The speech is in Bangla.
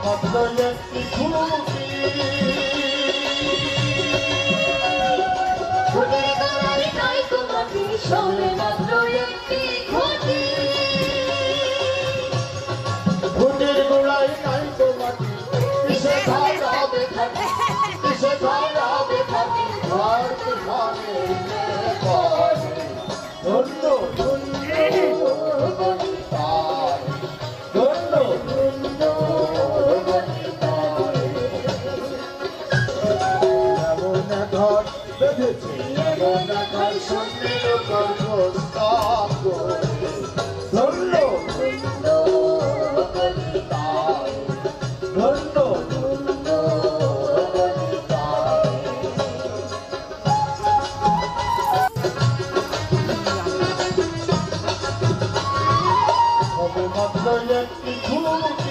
মাত্র একটি ঘুমটি ফুলের গলায় নাই তোমাকে সবে মাত্র একটি ঘটি ফুটের গোড়ায় নাই তোমাকে কিসে ধরাবে খাটি কিসে ধরাবে খাটি ঘর ঘরে ধন্য ধন্য গণিতায় ধন্য ধন্য গণিতায় এমন ঘর বেঁধেছে এমন ঘর সন্ধ্যের গর্ভস্থাপ ধন্য ধন্য গণিতায় ধন্য ধন্য গণিতায় সবে মাত্র একটি ঘুম